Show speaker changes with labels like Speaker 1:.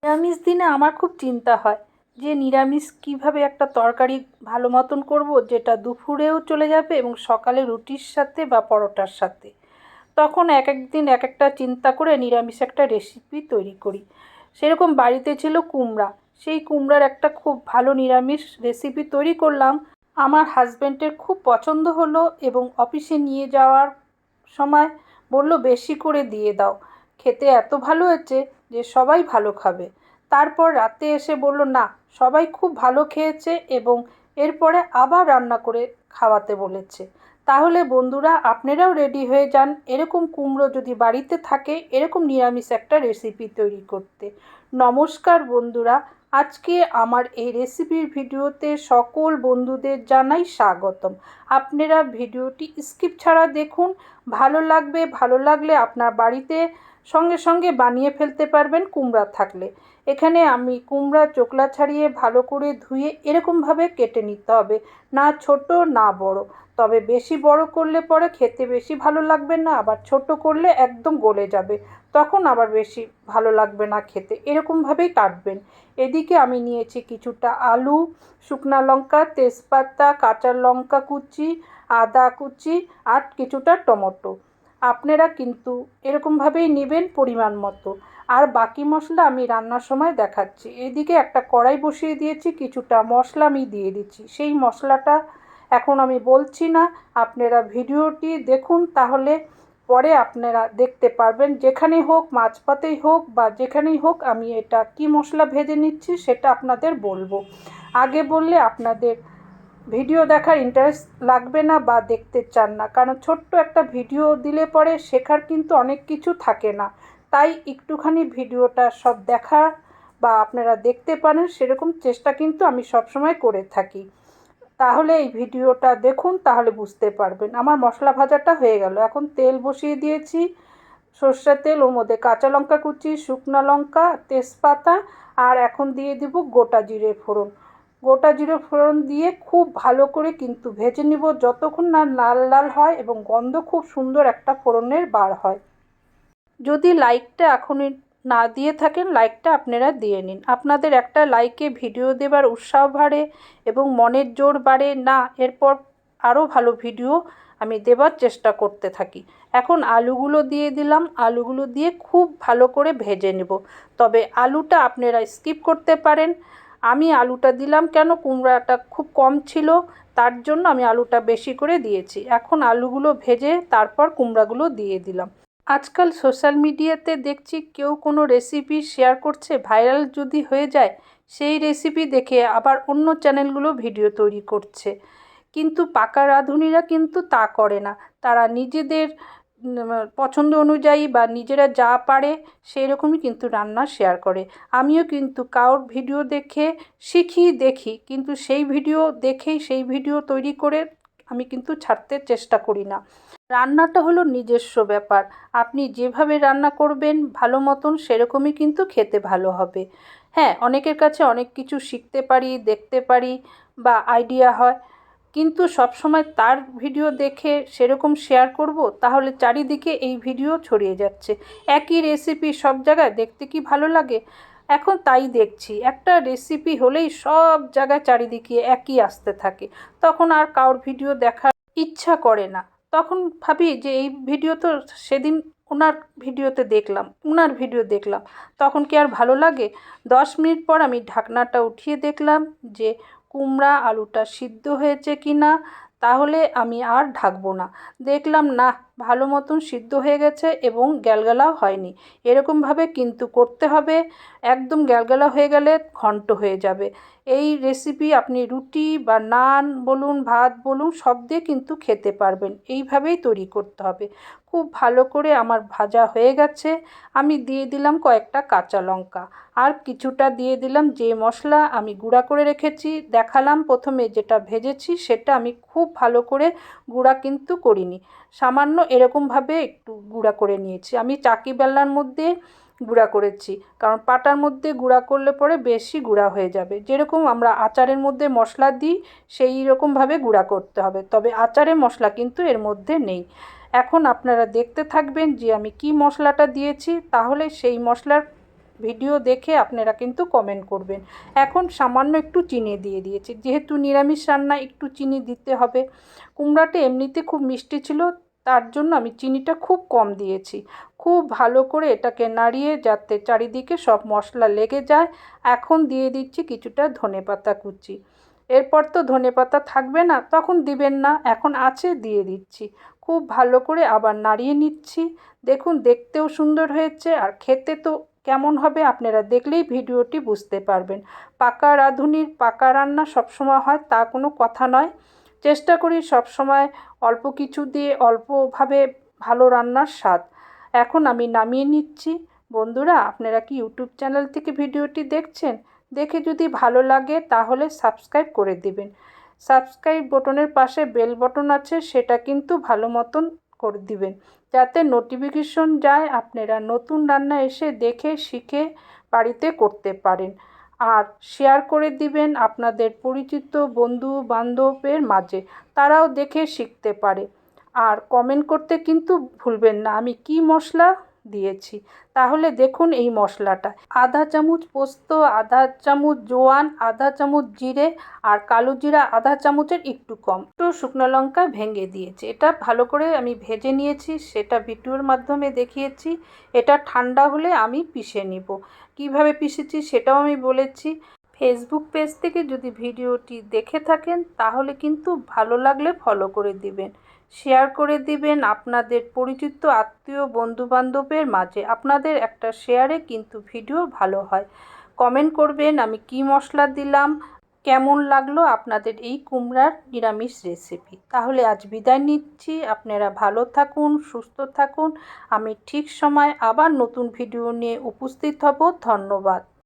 Speaker 1: নিরামিষ দিনে আমার খুব চিন্তা হয় যে নিরামিষ কীভাবে একটা তরকারি ভালো মতন করব যেটা দুপুরেও চলে যাবে এবং সকালে রুটির সাথে বা পরোটার সাথে। তখন এক এক দিন এক একটা চিন্তা করে নিরামিষ একটা রেসিপি তৈরি করি। সেরকম বাড়িতে ছিল কুমড়া, সেই কুমড়ার একটা খুব ভালো নিরামিষ রেসিপি তৈরি করলাম। আমার হাজব্যান্ডের খুব পছন্দ হলো এবং অফিসে নিয়ে যাওয়ার সময় বলল বেশি করে দিয়ে দাও। খেতে এত ভালো হয়েছে যে সবাই ভালো খাবে। তারপর রাতে এসে বলল না, সবাই খুব ভালো খেয়েছে এবং এরপরে আবার রান্না করে খাওয়াতে বলেছে। তাহলে বন্ধুরা আপনারাও রেডি হয়ে যান এরকম কুমড়ো যদি বাড়িতে থাকে এরকম নিরামিষ একটা রেসিপি তৈরি করতে। নমস্কার বন্ধুরা, আজকে আমার এই রেসিপির ভিডিওতে সকল বন্ধুদের জানাই স্বাগতম। আপনারা ভিডিওটি স্কিপ ছাড়া দেখুন, ভালো লাগবে। ভালো লাগলে আপনার বাড়িতে সঙ্গে সঙ্গে বানিয়ে ফেলতে পারবেন কুমড়া থাকলে। এখানে আমি কুমড়া চোকলা ছাড়িয়ে ভালো করে ধুয়ে এরকমভাবে কেটে নিতে হবে, না ছোট না বড়। তবে বেশি বড় করলে পরে খেতে বেশি ভালো লাগবে না, আবার ছোট করলে একদম গলে যাবে, তখন আবার বেশি ভালো লাগবে না খেতে। এরকমভাবেই কাটবেন। এদিকে আমি নিয়েছি কিছুটা আলু, শুকনা লঙ্কা, তেজপাতা, কাঁচা লঙ্কা কুচি, আদা কুচি আর কিছুটা টমেটো। আপনারা কিন্তু এরকমভাবেই নেবেন পরিমাণ মতো। আর বাকি মশলা আমি রান্নার সময় দেখাচ্ছি। এদিকে একটা কড়াই বসিয়ে দিয়েছি, কিছুটা মশলা আমি দিয়ে দিচ্ছি। সেই মশলাটা এখন আমি বলছি না, আপনারা ভিডিওটি দেখুন, তাহলে পরে আপনারা দেখতে পারবেন। যেখানেই হোক, মাছপাতেই হোক বা যেখানেই হোক, আমি এটা কি মশলা ভেজে নিচ্ছি সেটা আপনাদের বলবো। আগে বললে আপনাদের ভিডিও দেখার ইন্টারেস্ট লাগবে না বা দেখতে চান না, কারণ ছোট্ট একটা ভিডিও দিলে পরে শেখার কিন্তু অনেক কিছু থাকে না। তাই একটুখানি ভিডিওটা সব দেখার বা আপনারা দেখতে পারেন সেরকম চেষ্টা কিন্তু আমি সবসময় করে থাকি। তাহলে এই ভিডিওটা দেখুন, তাহলে বুঝতে পারবেন। আমার মশলা ভাজাটা হয়ে গেল। এখন তেল বসিয়ে দিয়েছি, সর্ষের তেল, ওর মধ্যে কাঁচা লঙ্কা কুচি, শুকনো লঙ্কা, তেজপাতা আর এখন দিয়ে দিব গোটা জিরে ফোড়ন। গোটা জিরে ফোড়ন দিয়ে খুব ভালো করে কিন্তু ভেজে নিব যতক্ষণ না লাল লাল হয় এবং গন্ধ খুব সুন্দর একটা ফোড়নের বার হয়। যদি লাইকটা এখনই না দিয়ে থাকেন, লাইকটা আপনারা দিয়ে নিন। আপনাদের একটা লাইকে ভিডিও দেবার উৎসাহ বাড়ে এবং মনের জোর বাড়ে, না এরপর আরও ভালো ভিডিও আমি দেবার চেষ্টা করতে থাকি। এখন আলুগুলো দিয়ে দিলাম, আলুগুলো দিয়ে খুব ভালো করে ভেজে নেব। তবে আলুটা আপনারা স্কিপ করতে পারেন। আমি আলুটা দিলাম কেন, কুমড়াটা খুব কম ছিল, তার জন্য আমি আলুটা বেশি করে দিয়েছি। এখন আলুগুলো ভেজে তারপর কুমড়াগুলো দিয়ে দিলাম। আজকাল সোশ্যাল মিডিয়াতে দেখছি কেউ কোনো রেসিপি শেয়ার করছে, ভাইরাল যদি হয়ে যায় সেই রেসিপি দেখে আবার অন্য চ্যানেলগুলো ভিডিও তৈরি করছে। কিন্তু পাকা রাঁধুনিরা কিন্তু তা করে না। তারা নিজেদের পছন্দ অনুযায়ী বা নিজেরা যা পারে সেই রকমই কিন্তু রান্না শেয়ার করে। আমিও কিন্তু কারোর ভিডিও দেখে শিখি, দেখি, কিন্তু সেই ভিডিও দেখেই সেই ভিডিও তৈরি করে আমি কিন্তু ছাড়তে চেষ্টা করি না। রান্নাটা হলো নিজস্ব ব্যাপার। আপনি যেভাবে রান্না করবেন ভালো মতন সেরকমই কিন্তু খেতে ভালো হবে। হ্যাঁ, অনেকের কাছে অনেক কিছু শিখতে পারি, দেখতে পারি বা আইডিয়া হয়, কিন্তু সবসময় তার ভিডিও দেখে সেরকম শেয়ার করব, তাহলে চারিদিকে এই ভিডিও ছড়িয়ে যাচ্ছে। একই রেসিপি সব জায়গায় দেখতে কি ভালো লাগে? এখন তাই দেখছি, একটা রেসিপি হলেই সব জায়গায় চারিদিকে একই আসতে থাকে, তখন আর কারোর ভিডিও দেখার ইচ্ছা করে না। তখন ভাবি যে এই ভিডিও তো সেদিন ওনার ভিডিও দেখলাম, তখন কি আর ভালো লাগে? 10 মিনিট পর আমি ঢাকনাটা উঠিয়ে দেখলাম যে কুমড়া আলুটা সিদ্ধ হয়েছে কি না। তাহলে আমি আর ঢাকবো না। দেখলাম না, ভালো মতন সিদ্ধ হয়ে গেছে এবং গ্যালগালাও হয়নি। এরকমভাবে কিন্তু করতে হবে, একদম গ্যালগালা হয়ে গেলে ঘন্ট হয়ে যাবে। এই রেসিপি আপনি রুটি বা নান বলুন, ভাত বলুন, সব দিয়ে কিন্তু খেতে পারবেন। এইভাবেই তৈরি করতে হবে। খুব ভালো করে আমার ভাজা হয়ে গেছে। আমি দিয়ে দিলাম কয়েকটা কাঁচা লঙ্কা আর কিছুটা দিয়ে দিলাম যে মশলা আমি গুঁড়া করে রেখেছি। দেখালাম প্রথমে যেটা ভেজেছি সেটা আমি খুব ভালো করে গুঁড়া কিন্তু করিনি, সামান্য এরকমভাবে একটু গুঁড়া করে নিয়েছি। আমি চাকি বেলনার মধ্যে গুঁড়া করেছি, কারণ পাটার মধ্যে গুঁড়া করলে পরে বেশি গুঁড়া হয়ে যাবে। যেরকম আমরা আচারের মধ্যে মশলা দিই সেই রকমভাবে গুঁড়া করতে হবে, তবে আচারের মশলা কিন্তু এর মধ্যে নেই। এখন আপনারা দেখতে থাকবেন যে আমি কি মশলাটা দিয়েছি, তাহলে সেই মশলার ভিডিও দেখে আপনারা কিন্তু কমেন্ট করবেন। এখন সামান্য একটু চিনি দিয়ে দিয়েছি, যেহেতু নিরামিষ রান্না একটু চিনি দিতে হবে। কুমড়াটা এমনিতে খুব মিষ্টি ছিল, তার জন্য আমি চিনিটা খুব কম দিয়েছি। খুব ভালো করে এটাকে নাড়িয়ে যাতে চারিদিকে সব মশলা লেগে যায়। এখন দিয়ে দিচ্ছি কিছুটা ধনেপাতা কুচি। এরপর তো ধনেপাতা থাকবে না, তখন দিবেন না, এখন আছে দিয়ে দিচ্ছি। খুব ভালো করে আবার নাড়িয়ে নিচ্ছি। দেখুন দেখতেও সুন্দর হয়েছে, আর খেতে তো কেমন হবে আপনারা দেখলেই ভিডিওটি বুঝতে পারবেন। পাকা রাঁধুনির পাকা রান্না সবসময় হয় তা কোনো কথা নয়। চেষ্টা করি সবসময় অল্প কিছু দিয়ে অল্পভাবে ভালো রান্নার স্বাদ। এখন আমি নামিয়ে নিচ্ছি। বন্ধুরা, আপনারা কি ইউটিউব চ্যানেল থেকে ভিডিওটি দেখছেন? দেখে যদি ভালো লাগে তাহলে সাবস্ক্রাইব করে দিবেন। সাবস্ক্রাইব বাটনের পাশে বেল বাটন আছে, সেটা কিন্তু ভালো মতন করে দিবেন, যাতে নোটিফিকেশন যায়, আপনারা নতুন রান্না এসে দেখে শিখে বাড়িতে করতে পারেন। আর শেয়ার করে দিবেন আপনাদের পরিচিত বন্ধু বান্ধবের মাঝে, তারাও দেখে শিখতে পারে। আর কমেন্ট করতে কিন্তু ভুলবেন না আমি কি মশলা দিয়েছি। তাহলে দেখুন এই মশলাটা, আধা চামচ পোস্ত, আধা চামচ জোয়ান, আধা চামচ জিরে, আর কালো জিরা আধা চামচের একটু কম, একটু শুকনো লঙ্কা ভেঙে দিয়েছি। এটা ভালো করে আমি ভেজে নিয়েছি, সেটা ভিডিওর মাধ্যমে দেখিয়েছি। এটা ঠান্ডা হলে আমি পিষে নিব। কিভাবে পিষেছি সেটাও আমি বলেছি। ফেসবুক পেজ থেকে যদি ভিডিওটি দেখে থাকেন তাহলে কিন্তু ভালো লাগলে ফলো করে দিবেন, শেয়ার করে দিবেন আপনাদের পরিচিত আত্মীয় বন্ধুবান্ধবের মাঝে। আপনাদের একটা শেয়ারে কিন্তু ভিডিও ভালো হয়। কমেন্ট করবেন আমি কি মশলা দিলাম, কেমন লাগলো আপনাদের এই কুমড়ার নিরামিষ রেসিপি। তাহলে আজ বিদায় নিচ্ছি, আপনারা ভালো থাকুন, সুস্থ থাকুন। আমি ঠিক সময় আবার নতুন ভিডিও নিয়ে উপস্থিত হব। ধন্যবাদ।